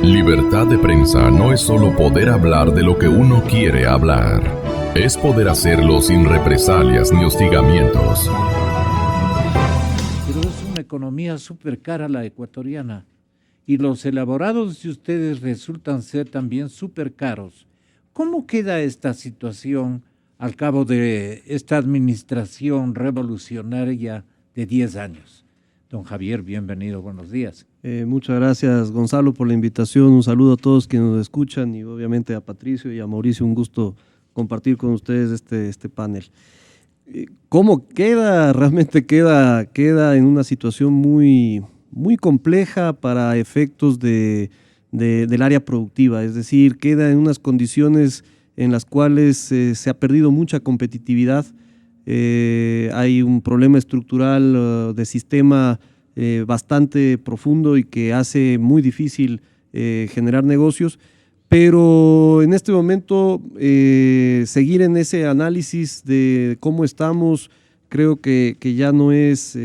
Libertad de prensa no es solo poder hablar de lo que uno quiere hablar. Es poder hacerlo sin represalias ni hostigamientos. Pero es una economía súper cara la ecuatoriana. Y los elaborados de ustedes resultan ser también súper caros. ¿Cómo queda esta situación al cabo de esta administración revolucionaria de 10 años? Don Javier, bienvenido, buenos días. Muchas gracias, Gonzalo, por la invitación. Un saludo a todos quienes nos escuchan y obviamente a Patricio y a Mauricio, un gusto compartir con ustedes este panel. ¿Cómo queda? Realmente queda en una situación muy compleja para efectos del área productiva, es decir, queda en unas condiciones en las cuales se ha perdido mucha competitividad. Hay un problema estructural de sistema bastante profundo y que hace muy difícil generar negocios, pero en este momento seguir en ese análisis de cómo estamos creo que ya no es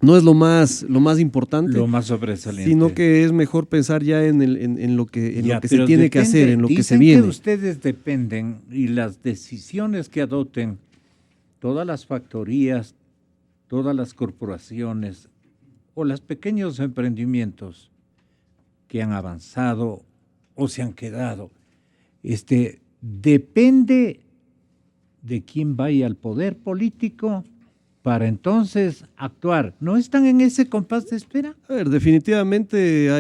lo más importante, lo más sobresaliente, sino que es mejor pensar ya en lo que se tiene que hacer, en lo que se viene. Dicen que ustedes dependen y las decisiones que adopten todas las factorías, todas las corporaciones o los pequeños emprendimientos que han avanzado o se han quedado, depende de quién vaya al poder político para entonces actuar. ¿No están en ese compás de espera? A ver, definitivamente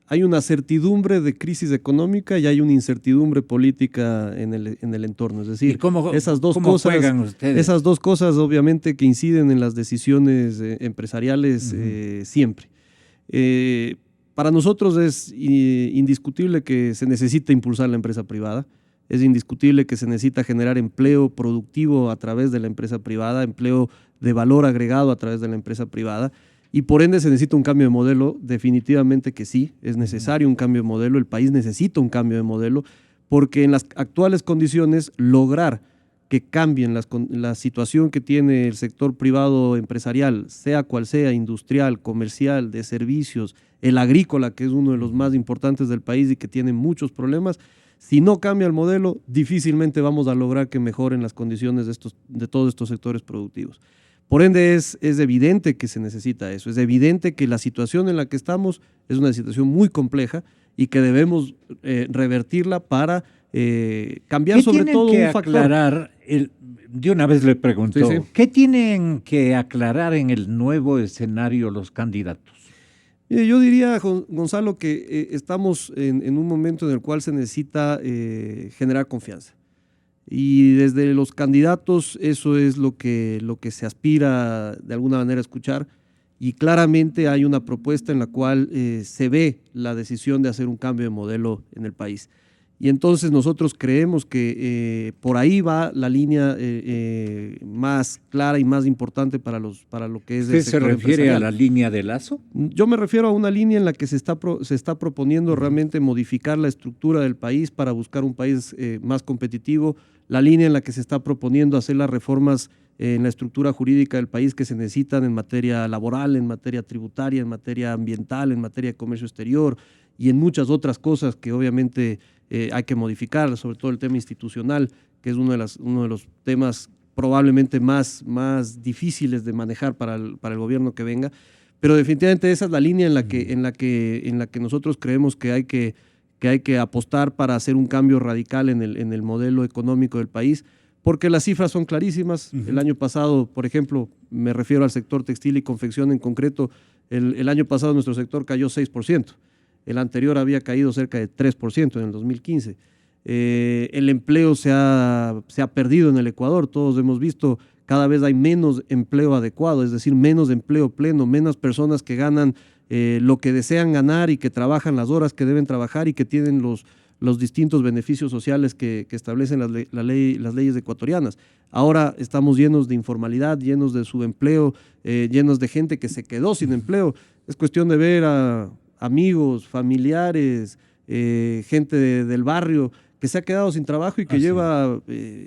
hay una certidumbre de crisis económica y hay una incertidumbre política en el entorno. Es decir, esas dos cosas obviamente que inciden en las decisiones empresariales siempre. Para nosotros es indiscutible que se necesita impulsar la empresa privada. Es indiscutible que se necesita generar empleo productivo a través de la empresa privada, empleo de valor agregado a través de la empresa privada, y por ende se necesita un cambio de modelo. Definitivamente que sí, es necesario un cambio de modelo, el país necesita un cambio de modelo, porque en las actuales condiciones lograr que cambien la situación que tiene el sector privado empresarial, sea cual sea, industrial, comercial, de servicios, el agrícola, que es uno de los más importantes del país y que tiene muchos problemas. Si no cambia el modelo, difícilmente vamos a lograr que mejoren las condiciones de todos estos sectores productivos. Por ende, es evidente que se necesita eso, es evidente que la situación en la que estamos es una situación muy compleja y que debemos revertirla para cambiar sobre todo un factor. De una vez le pregunto, sí. ¿Qué tienen que aclarar en el nuevo escenario los candidatos? Yo diría, Gonzalo, que estamos en un momento en el cual se necesita generar confianza. Y desde los candidatos eso es lo que se aspira de alguna manera a escuchar. Y claramente hay una propuesta en la cual se ve la decisión de hacer un cambio de modelo en el país. Y entonces nosotros creemos que por ahí va la línea más clara y más importante para lo que es el sector empresarial. ¿Usted se refiere a la línea de Lazo? Yo me refiero a una línea en la que se está proponiendo realmente modificar la estructura del país para buscar un país más competitivo, la línea en la que se está proponiendo hacer las reformas en la estructura jurídica del país que se necesitan en materia laboral, en materia tributaria, en materia ambiental, en materia de comercio exterior y en muchas otras cosas que obviamente hay que modificar, sobre todo el tema institucional, que es uno de los temas probablemente más difíciles de manejar para el gobierno que venga. Pero definitivamente esa es la línea en la que nosotros creemos que hay que apostar para hacer un cambio radical en el modelo económico del país, porque las cifras son clarísimas. El año pasado, por ejemplo, me refiero al sector textil y confección en concreto, el año pasado nuestro sector cayó 6%. El anterior había caído cerca de 3% en el 2015. El empleo se ha perdido en el Ecuador. Todos hemos visto, cada vez hay menos empleo adecuado, es decir, menos empleo pleno, menos personas que ganan lo que desean ganar y que trabajan las horas que deben trabajar y que tienen los distintos beneficios sociales que establecen las leyes ecuatorianas. Ahora estamos llenos de informalidad, llenos de subempleo, llenos de gente que se quedó sin empleo. Es cuestión de ver a amigos, familiares, gente del barrio que se ha quedado sin trabajo y que lleva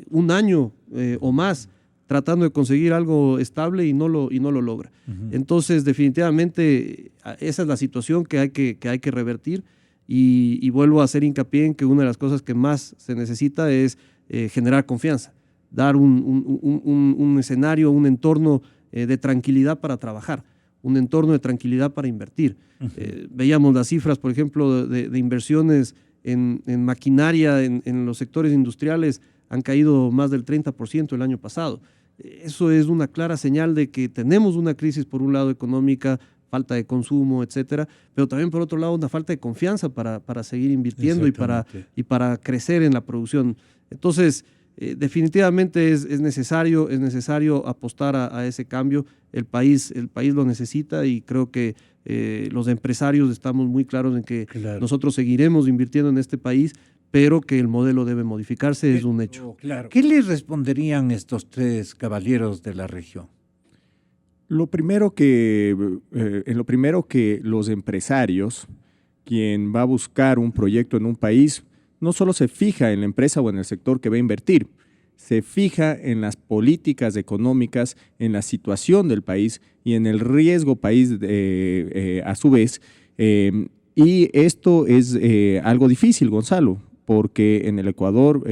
un año o más tratando de conseguir algo estable y no lo logra. Entonces, definitivamente, esa es la situación que hay que revertir y vuelvo a hacer hincapié en que una de las cosas que más se necesita es generar confianza, dar un escenario, un entorno de tranquilidad para trabajar, un entorno de tranquilidad para invertir. Veíamos las cifras, por ejemplo, de inversiones en maquinaria, en los sectores industriales, han caído más del 30% el año pasado. Eso es una clara señal de que tenemos una crisis, por un lado, económica, falta de consumo, etcétera, pero también, por otro lado, una falta de confianza para seguir invirtiendo y para crecer en la producción. Entonces, definitivamente es necesario apostar a ese cambio. El país lo necesita y creo que los empresarios estamos muy claros en que nosotros seguiremos invirtiendo en este país, pero que el modelo debe modificarse, es un hecho. Claro. ¿Qué les responderían estos tres caballeros de la región? En lo primero que los empresarios, quien va a buscar un proyecto en un país, no solo se fija en la empresa o en el sector que va a invertir, se fija en las políticas económicas, en la situación del país y en el riesgo país a su vez. Y esto es algo difícil, Gonzalo, porque en el Ecuador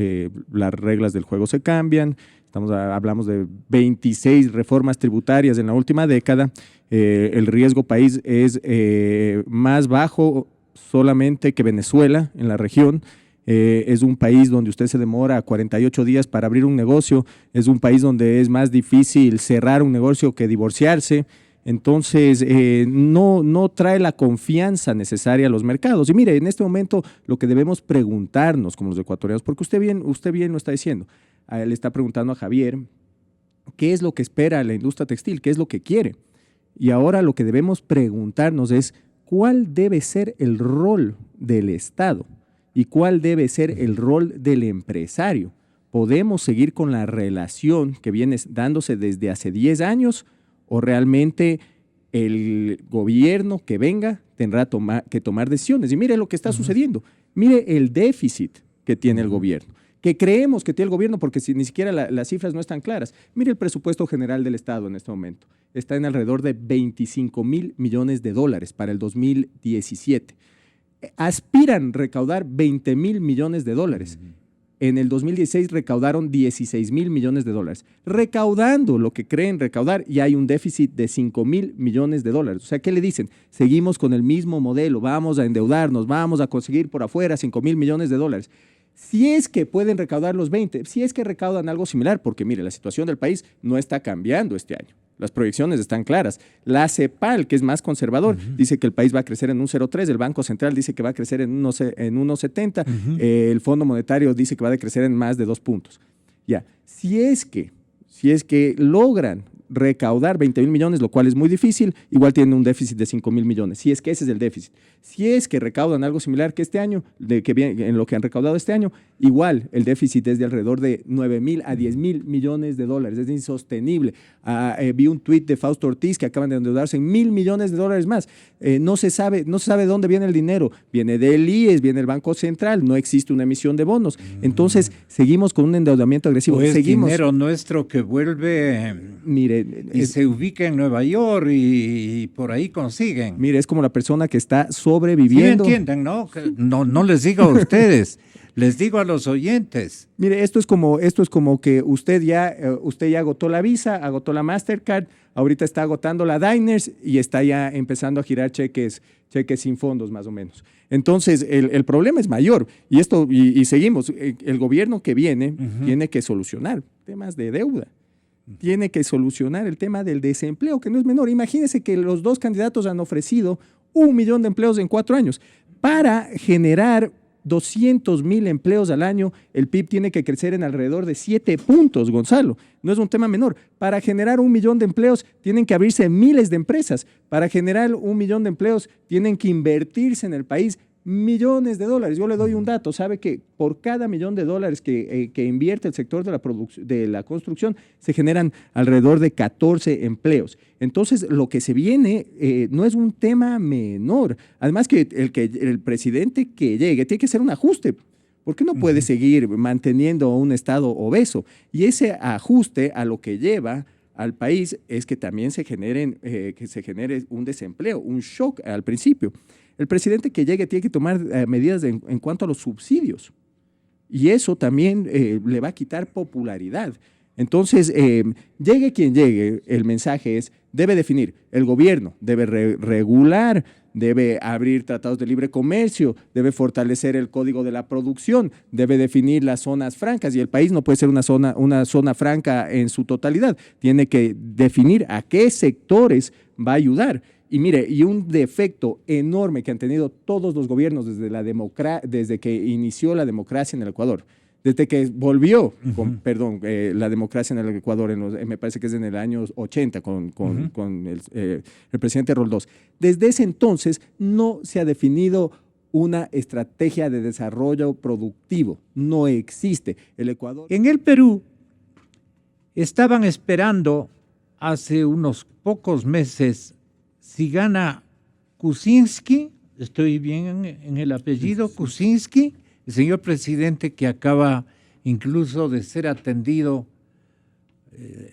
las reglas del juego se cambian. Hablamos de 26 reformas tributarias en la última década. El riesgo país es más bajo solamente que Venezuela en la región. Es un país donde usted se demora 48 días para abrir un negocio. Es un país donde es más difícil cerrar un negocio que divorciarse. Entonces, no trae la confianza necesaria a los mercados. Y mire, en este momento lo que debemos preguntarnos como los ecuatorianos, porque usted bien lo está diciendo, le está preguntando a Javier qué es lo que espera la industria textil, qué es lo que quiere. Y ahora lo que debemos preguntarnos es cuál debe ser el rol del Estado y cuál debe ser el rol del empresario. ¿Podemos seguir con la relación que viene dándose desde hace 10 años o realmente el gobierno que venga tendrá que tomar decisiones? Y mire lo que está sucediendo. Mire el déficit que tiene el gobierno, que creemos que tiene el gobierno porque ni siquiera las cifras no están claras. Mire el presupuesto general del Estado en este momento. Está en alrededor de 25.000 millones de dólares para el 2017. Aspiran recaudar 20.000 millones de dólares. En el 2016 recaudaron 16.000 millones de dólares. Recaudando lo que creen recaudar, y hay un déficit de 5.000 millones de dólares. O sea, ¿qué le dicen? Seguimos con el mismo modelo, vamos a endeudarnos, vamos a conseguir por afuera 5.000 millones de dólares. Si es que pueden recaudar los 20, si es que recaudan algo similar, porque mire, la situación del país no está cambiando este año. Las proyecciones están claras. La CEPAL, que es más conservador, dice que el país va a crecer en un 0,3, el Banco Central dice que va a crecer en 1,70, el Fondo Monetario dice que va a decrecer en más de 2 puntos. Ya, si es que logran recaudar 20.000 millones, lo cual es muy difícil, igual tienen un déficit de 5.000 millones, si es que ese es el déficit. Si es que recaudan algo similar que este año, en lo que han recaudado este año, igual el déficit es de alrededor de 9.000 a 10.000 millones de dólares, es insostenible. Vi un tuit de Fausto Ortiz que acaban de endeudarse en 1.000 millones de dólares más. No se sabe dónde viene el dinero, viene del IES, viene del Banco Central, no existe una emisión de bonos. Entonces, seguimos con un endeudamiento agresivo. Es dinero nuestro que vuelve, mire, y se ubica en Nueva York y por ahí consiguen. Mire, es como la persona que está sobreviviendo. Sí, entienden, ¿no? No les digo a ustedes, les digo a los oyentes. Mire, esto es como que usted ya agotó la Visa, agotó la Mastercard, ahorita está agotando la Diners y está ya empezando a girar cheques sin fondos, más o menos. Entonces, el problema es mayor y seguimos. El gobierno que viene tiene que solucionar temas de deuda. Tiene que solucionar el tema del desempleo, que no es menor. Imagínense que los dos candidatos han ofrecido 1 millón de empleos en 4 años. Para generar 200.000 empleos al año, el PIB tiene que crecer en alrededor de 7 puntos, Gonzalo. No es un tema menor. Para generar 1 millón de empleos, tienen que abrirse miles de empresas. Para generar 1 millón de empleos, tienen que invertirse en el país millones de dólares. Yo le doy un dato, sabe que por cada $1 millón que invierte el sector de la construcción se generan alrededor de 14 empleos. Entonces, lo que se viene no es un tema menor. Además que el presidente que llegue tiene que hacer un ajuste, porque no puede seguir manteniendo un Estado obeso. Y ese ajuste a lo que lleva al país es que también se genere un desempleo, un shock al principio. El presidente que llegue tiene que tomar medidas en cuanto a los subsidios. Y eso también le va a quitar popularidad. Entonces, llegue quien llegue, el mensaje es, debe definir, el gobierno debe regular, debe abrir tratados de libre comercio, debe fortalecer el código de la producción, debe definir las zonas francas, y el país no puede ser una zona franca en su totalidad. Tiene que definir a qué sectores va a ayudar. Y mire, y un defecto enorme que han tenido todos los gobiernos desde que inició la democracia en el Ecuador, desde que volvió, la democracia en el Ecuador, me parece que es en el año 80 con el presidente Roldós. Desde ese entonces no se ha definido una estrategia de desarrollo productivo, no existe. El Ecuador... En el Perú estaban esperando hace unos pocos meses si gana Kuczynski, estoy bien en el apellido, Kuczynski, el señor presidente que acaba incluso de ser atendido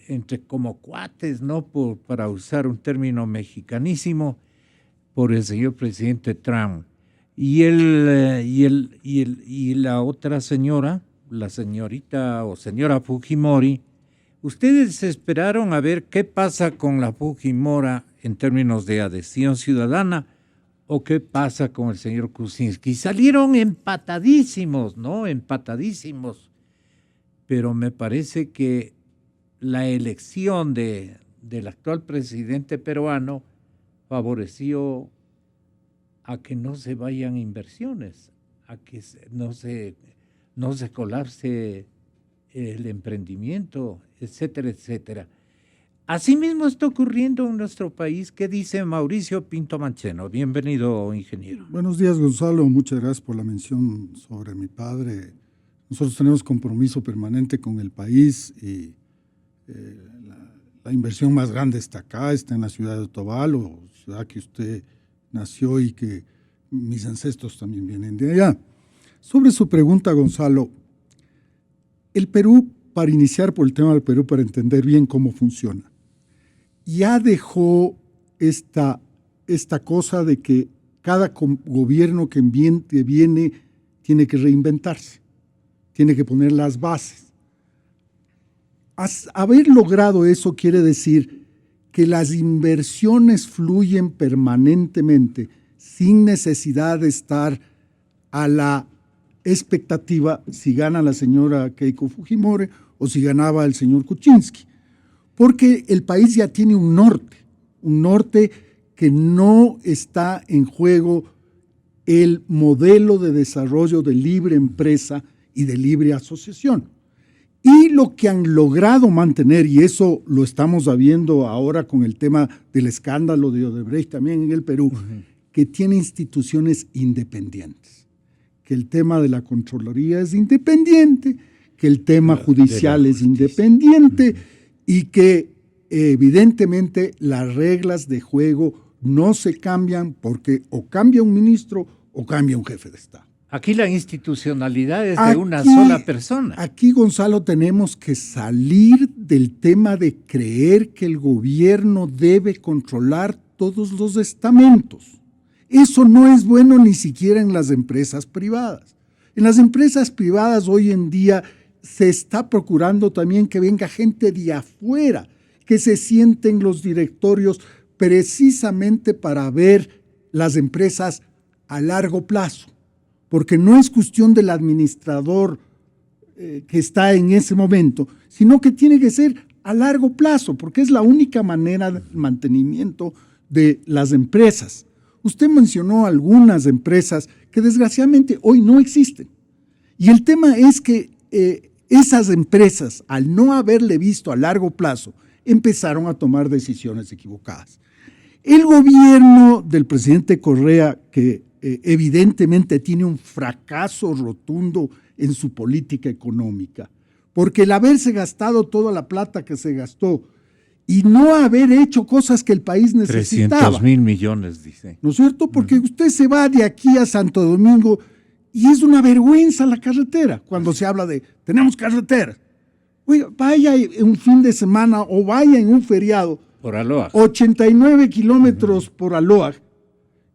entre como cuates, ¿no? Para usar un término mexicanísimo, por el señor presidente Trump. Y la otra señora, la señorita o señora Fujimori, ustedes esperaron a ver qué pasa con la Fujimori en términos de adhesión ciudadana, o qué pasa con el señor Kuczynski. Salieron empatadísimos, ¿no? Empatadísimos. Pero me parece que la elección del actual presidente peruano favoreció a que no se vayan inversiones, a que no se colapse el emprendimiento, etcétera, etcétera. Asimismo está ocurriendo en nuestro país. ¿Qué dice Mauricio Pinto Mancheno? Bienvenido, ingeniero. Buenos días, Gonzalo. Muchas gracias por la mención sobre mi padre. Nosotros tenemos compromiso permanente con el país y la inversión más grande está acá, está en la ciudad de Otavalo, ciudad que usted nació y que mis ancestros también vienen de allá. Sobre su pregunta, Gonzalo, el Perú, para iniciar por el tema del Perú, para entender bien cómo funciona, ya dejó esta cosa de que cada gobierno que viene tiene que reinventarse, tiene que poner las bases. Haber logrado eso quiere decir que las inversiones fluyen permanentemente sin necesidad de estar a la expectativa si gana la señora Keiko Fujimori o si ganaba el señor Kuczynski. Porque el país ya tiene un norte que no está en juego el modelo de desarrollo de libre empresa y de libre asociación. Y lo que han logrado mantener, y eso lo estamos viendo ahora con el tema del escándalo de Odebrecht también en el Perú, que tiene instituciones independientes, que el tema de la Contraloría es independiente, que el tema judicial es independiente, y que evidentemente las reglas de juego no se cambian porque o cambia un ministro o cambia un jefe de Estado. Aquí la institucionalidad es de una sola persona. Aquí, Gonzalo, tenemos que salir del tema de creer que el gobierno debe controlar todos los estamentos. Eso no es bueno ni siquiera en las empresas privadas. En las empresas privadas hoy en día se está procurando también que venga gente de afuera, que se sienten los directorios precisamente para ver las empresas a largo plazo, porque no es cuestión del administrador que está en ese momento, sino que tiene que ser a largo plazo, porque es la única manera de mantenimiento de las empresas. Usted mencionó algunas empresas que desgraciadamente hoy no existen. Y el tema es que esas empresas, al no haberle visto a largo plazo, empezaron a tomar decisiones equivocadas. El gobierno del presidente Correa, que evidentemente tiene un fracaso rotundo en su política económica, porque el haberse gastado toda la plata que se gastó y no haber hecho cosas que el país necesitaba. 300,000 millones, dice. ¿No es cierto? Porque usted se va de aquí a Santo Domingo Y es una vergüenza la carretera cuando se habla de tenemos carreteras. Oiga, vaya un fin de semana o vaya en un feriado. Por Aloa. 89 kilómetros por Aloa.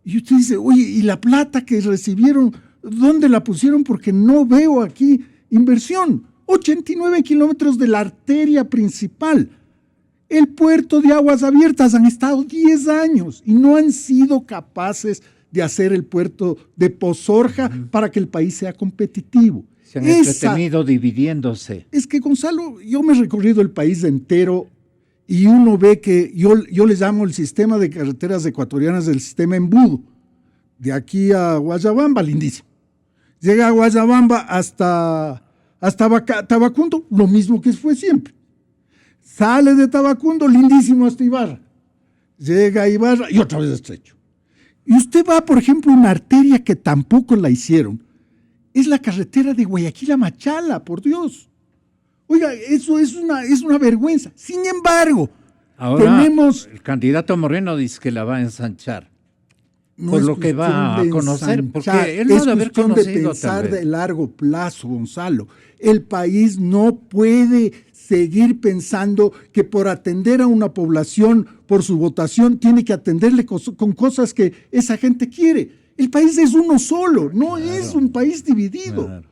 Y usted dice, oye, ¿y la plata que recibieron, dónde la pusieron? Porque no veo aquí inversión. 89 kilómetros de la arteria principal. El puerto de Aguas Abiertas han estado 10 años y no han sido capaces de hacer el puerto de Pozorja para que el país sea competitivo. Se han entretenido dividiéndose. Es que, Gonzalo, yo me he recorrido el país entero y uno ve que yo le llamo el sistema de carreteras ecuatorianas del sistema embudo. De aquí a Guayabamba, lindísimo. Llega a Guayabamba hasta Tabacundo, lo mismo que fue siempre. Sale de Tabacundo, lindísimo, hasta Ibarra. Llega a Ibarra y otra vez estrecho. Y usted va, por ejemplo, a una arteria que tampoco la hicieron. Es la carretera de Guayaquil a Machala, por Dios. Oiga, eso es una vergüenza. Sin embargo, ahora el candidato Moreno dice que la va a ensanchar. No por es lo que va a conocer, ensanchar, porque él no debe haber conocido. Es cuestión de pensar de largo plazo, Gonzalo. El país no puede seguir pensando que por atender a una población, por su votación, tiene que atenderle con cosas que esa gente quiere. El país es uno solo, no es un país dividido. Claro.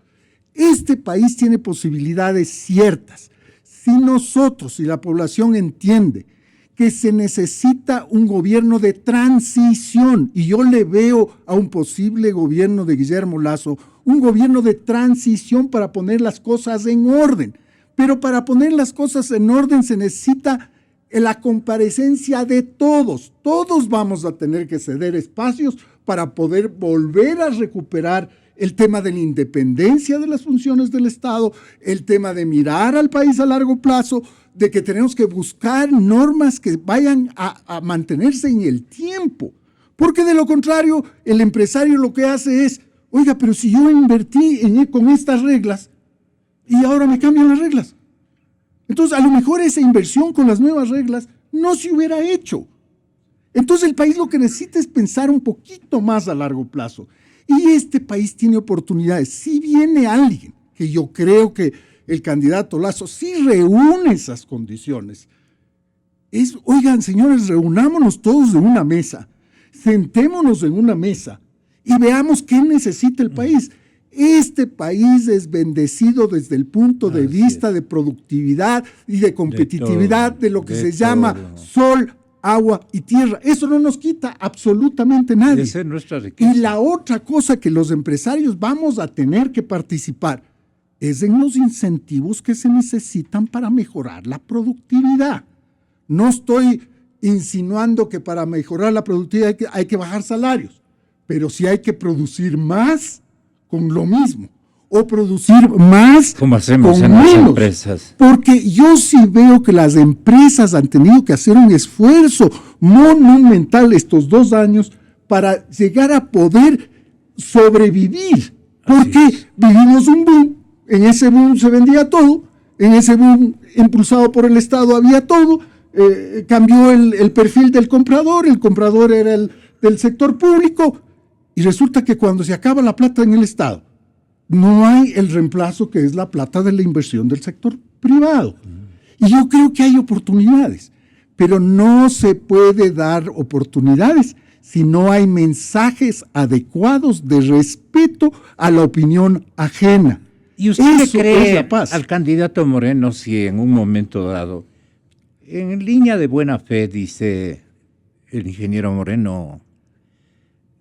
Este país tiene posibilidades ciertas. Si nosotros, si la población entiende que se necesita un gobierno de transición, y yo le veo a un posible gobierno de Guillermo Lasso, un gobierno de transición para poner las cosas en orden. Pero para poner las cosas en orden se necesita la comparecencia de todos. Todos vamos a tener que ceder espacios para poder volver a recuperar el tema de la independencia de las funciones del Estado, el tema de mirar al país a largo plazo, de que tenemos que buscar normas que vayan a mantenerse en el tiempo. Porque de lo contrario, el empresario lo que hace es, oiga, pero si yo invertí con estas reglas y ahora me cambian las reglas. Entonces, a lo mejor esa inversión con las nuevas reglas no se hubiera hecho. Entonces, el país lo que necesita es pensar un poquito más a largo plazo. Y este país tiene oportunidades. Si viene alguien, que yo creo que el candidato Lasso sí reúne esas condiciones, oigan, señores, reunámonos todos en una mesa, sentémonos en una mesa y veamos qué necesita el país. Este país es bendecido desde el punto de vista de productividad y de competitividad de lo que se llama sol, agua y tierra. Eso no nos quita absolutamente nadie. Esa es nuestra riqueza. Y la otra cosa que los empresarios vamos a tener que participar es en los incentivos que se necesitan para mejorar la productividad. No estoy insinuando que para mejorar la productividad hay que bajar salarios, pero sí hay que producir más con lo mismo, o producir más como hacemos con en menos. Las empresas. Porque yo sí veo que las empresas han tenido que hacer un esfuerzo monumental estos 2 años para llegar a poder sobrevivir. Porque vivimos un boom, en ese boom se vendía todo, en ese boom impulsado por el Estado había todo, cambió el perfil del comprador, el comprador era el del sector público, y resulta que cuando se acaba la plata en el Estado, no hay el reemplazo que es la plata de la inversión del sector privado. Y yo creo que hay oportunidades, pero no se puede dar oportunidades si no hay mensajes adecuados de respeto a la opinión ajena. ¿Y usted le cree al candidato Moreno si en un momento dado, en línea de buena fe, dice el ingeniero Moreno,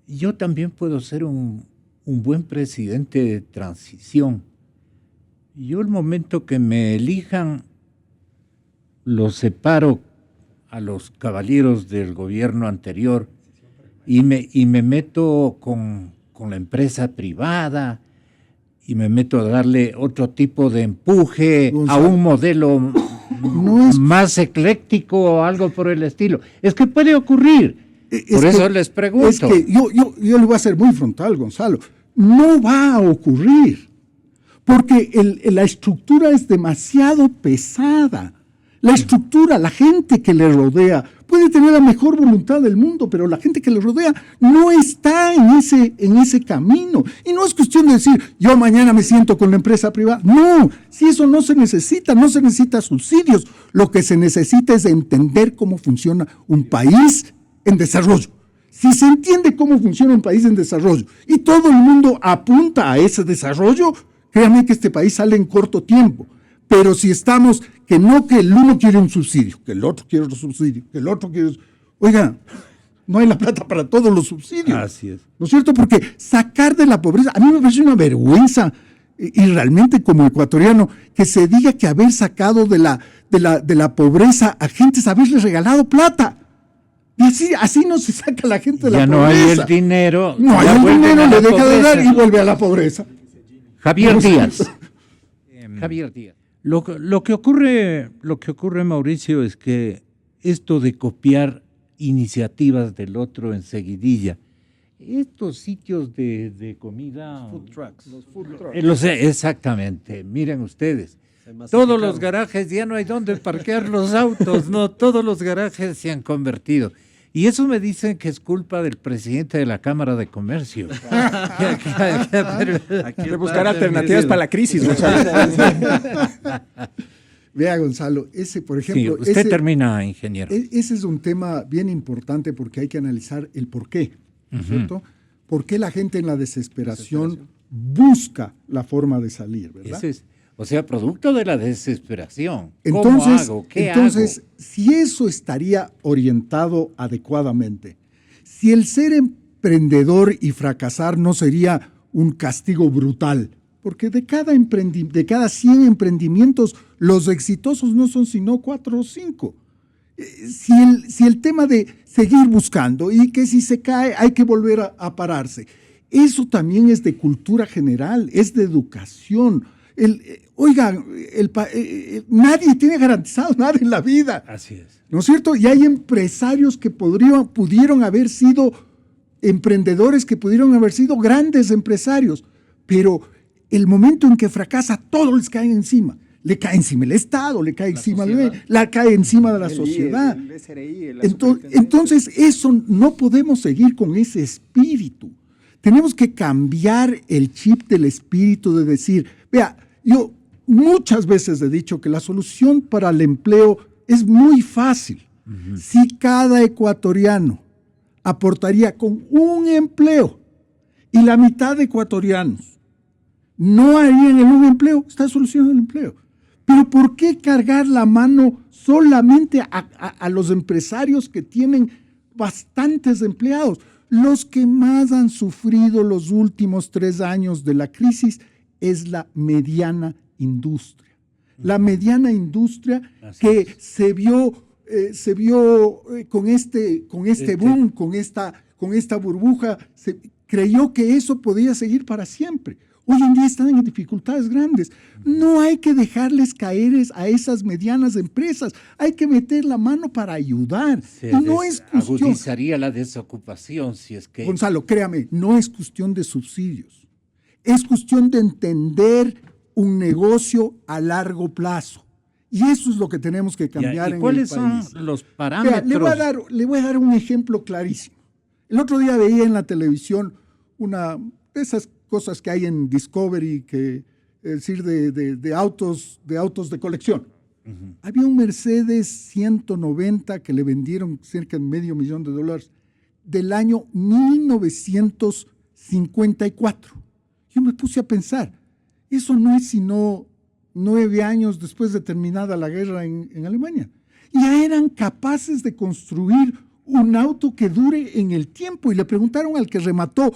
yo también puedo ser un buen presidente de transición? Yo el momento que me elijan, los separo a los caballeros del gobierno anterior y me meto con la empresa privada y me meto a darle otro tipo de empuje a un modelo más ecléctico o algo por el estilo. Es que puede ocurrir. Por eso les pregunto. Es que yo le voy a ser muy frontal, Gonzalo. No va a ocurrir, porque la estructura es demasiado pesada. La estructura, la gente que le rodea, puede tener la mejor voluntad del mundo, pero la gente que le rodea no está en ese camino. Y no es cuestión de decir, yo mañana me siento con la empresa privada. No, si eso no se necesita subsidios. Lo que se necesita es entender cómo funciona un país en desarrollo. Si se entiende cómo funciona un país en desarrollo y todo el mundo apunta a ese desarrollo, créanme que este país sale en corto tiempo. Pero si estamos, que el uno quiere un subsidio, que el otro quiere otro subsidio, que el otro quiere... Oiga, no hay la plata para todos los subsidios. Así es. ¿No es cierto? Porque sacar de la pobreza, a mí me parece una vergüenza, y realmente como ecuatoriano, que se diga que haber sacado de la pobreza a gente es haberle regalado plata. Y así no se saca la gente de la pobreza. Ya no hay el dinero. No hay el dinero, le deja de dar y vuelve a la pobreza. Javier Díaz. Javier Díaz. Lo que ocurre, Mauricio, es que esto de copiar iniciativas del otro enseguidilla, estos sitios de comida... Food trucks. Los food trucks. Exactamente, miren ustedes. Todos los garajes, ya no hay dónde parquear los autos, no, todos los garajes se han convertido. Y eso me dicen que es culpa del presidente de la Cámara de Comercio. Hay que buscar alternativas para la crisis, Gonzalo. Vea, Gonzalo, ese, por ejemplo... Sí, usted termina, ingeniero. Ese es un tema bien importante porque hay que analizar el por qué, ¿no es cierto? ¿Por qué la gente en la desesperación busca la forma de salir, verdad? O sea, producto de la desesperación. Entonces, ¿Cómo hago? ¿Qué hago? Si eso estaría orientado adecuadamente, si el ser emprendedor y fracasar no sería un castigo brutal, porque de cada 100 emprendimientos, los exitosos no son sino 4 o 5. Si el tema de seguir buscando y que si se cae hay que volver a pararse, eso también es de cultura general, es de educación. Nadie tiene garantizado nada en la vida. Así es. ¿No es cierto? Y hay empresarios que pudieron haber sido emprendedores, que pudieron haber sido grandes empresarios, pero el momento en que fracasa, todo les cae encima. Le cae encima el Estado, le cae encima cae encima de la sociedad. El SRI, entonces, eso no podemos seguir con ese espíritu. Tenemos que cambiar el chip del espíritu de decir, vea, yo muchas veces he dicho que la solución para el empleo es muy fácil. Si cada ecuatoriano aportaría con un empleo y la mitad de ecuatorianos no harían un empleo, está solucionado el empleo. Pero ¿por qué cargar la mano solamente a los empresarios que tienen bastantes empleados? Los que más han sufrido los últimos 3 años de la crisis es la mediana industria. La mediana industria que se vio con este boom, con esta burbuja, se creyó que eso podía seguir para siempre. Hoy en día están en dificultades grandes. No hay que dejarles caer a esas medianas empresas. Hay que meter la mano para ayudar. No es cuestión... Agudizaría la desocupación si es que... Gonzalo, créame, no es cuestión de subsidios. Es cuestión de entender un negocio a largo plazo. Y eso es lo que tenemos que cambiar en el país. ¿Cuáles son los parámetros? Le voy a dar un ejemplo clarísimo. El otro día veía en la televisión una de esas cosas que hay en Discovery, es decir, de autos de colección. Había un Mercedes 190 que le vendieron cerca de $500,000 del año 1954. Yo me puse a pensar, eso no es sino 9 años después de terminada la guerra en Alemania. Ya eran capaces de construir un auto que dure en el tiempo. Y le preguntaron al que remató,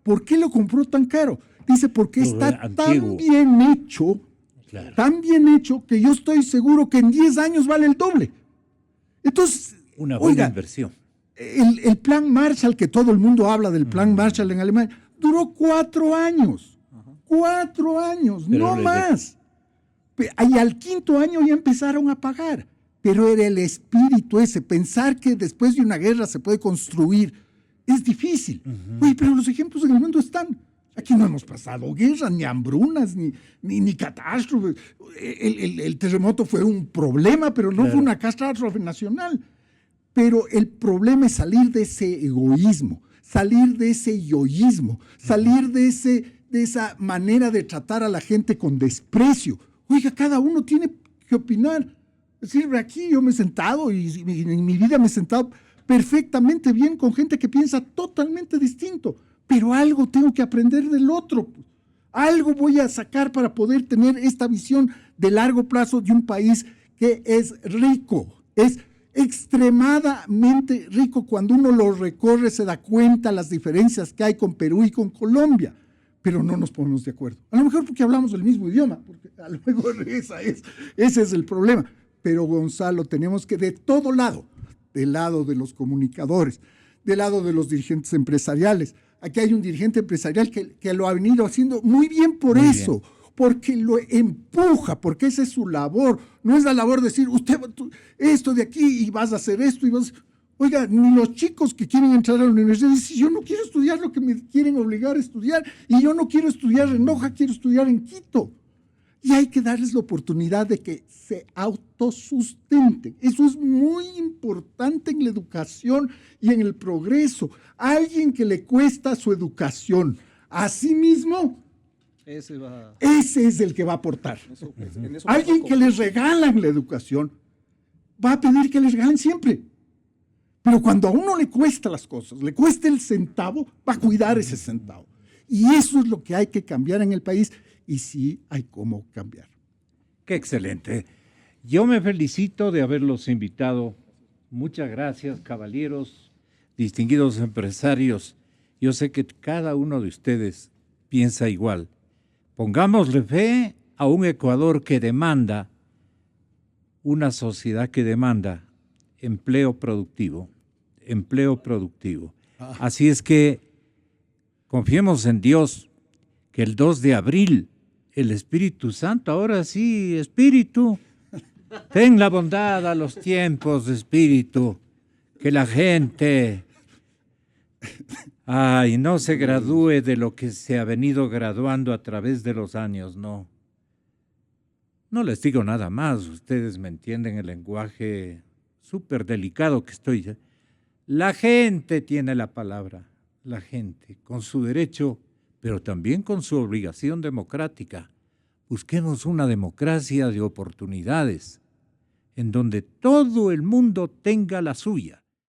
¿por qué lo compró tan caro? Dice, porque está tan bien hecho, que yo estoy seguro que en 10 años vale el doble. Entonces, una buena inversión. El plan Marshall, que todo el mundo habla del plan Marshall en Alemania, duró 4 años. 4 años, pero no más. Y al 5.º año ya empezaron a pagar. Pero era el espíritu ese, pensar que después de una guerra se puede construir. Es difícil. Oye, pero los ejemplos en el mundo están. Aquí no hemos pasado guerras, ni hambrunas, ni catástrofes. El terremoto fue un problema, pero no fue una catástrofe nacional. Pero el problema es salir de ese egoísmo, salir de ese yoísmo, salir de esa manera de tratar a la gente con desprecio. Oiga, cada uno tiene que opinar. Es decir, aquí yo me he sentado y en mi vida me he sentado perfectamente bien con gente que piensa totalmente distinto, pero algo tengo que aprender del otro. Algo voy a sacar para poder tener esta visión de largo plazo de un país que es rico, es extremadamente rico. Cuando uno lo recorre se da cuenta las diferencias que hay con Perú y con Colombia, pero no nos ponemos de acuerdo. A lo mejor porque hablamos el mismo idioma, porque a lo mejor ese es el problema. Pero Gonzalo, tenemos que de todo lado, del lado de los comunicadores, del lado de los dirigentes empresariales. Aquí hay un dirigente empresarial que lo ha venido haciendo muy bien por muy eso. Bien. Porque lo empuja, porque esa es su labor. No es la labor de decir, usted, esto de aquí y vas a hacer esto. Oiga, ni los chicos que quieren entrar a la universidad dicen, yo no quiero estudiar lo que me quieren obligar a estudiar y yo no quiero estudiar en Loja, quiero estudiar en Quito. Y hay que darles la oportunidad de que se autosustenten. Eso es muy importante en la educación y en el progreso. Alguien que le cuesta su educación a sí mismo, ese es el que va a aportar. Alguien que les regalan la educación va a pedir que les regalen siempre. Pero cuando a uno le cuesta las cosas, le cuesta el centavo, va a cuidar ese centavo. Y eso es lo que hay que cambiar en el país. Y sí hay cómo cambiar. Qué excelente. Yo me felicito de haberlos invitado. Muchas gracias, caballeros, distinguidos empresarios. Yo sé que cada uno de ustedes piensa igual. Pongámosle fe a un Ecuador que demanda, una sociedad que demanda empleo productivo. Así es que confiemos en Dios, que el 2 de abril el Espíritu Santo, ahora sí, Espíritu, ten la bondad a los tiempos, Espíritu, que la gente no se gradúe de lo que se ha venido graduando a través de los años, no. No les digo nada más, ustedes me entienden el lenguaje súper delicado que estoy. La gente tiene la palabra, la gente, con su derecho, pero también con su obligación democrática. Busquemos una democracia de oportunidades, en donde todo el mundo tenga la suya.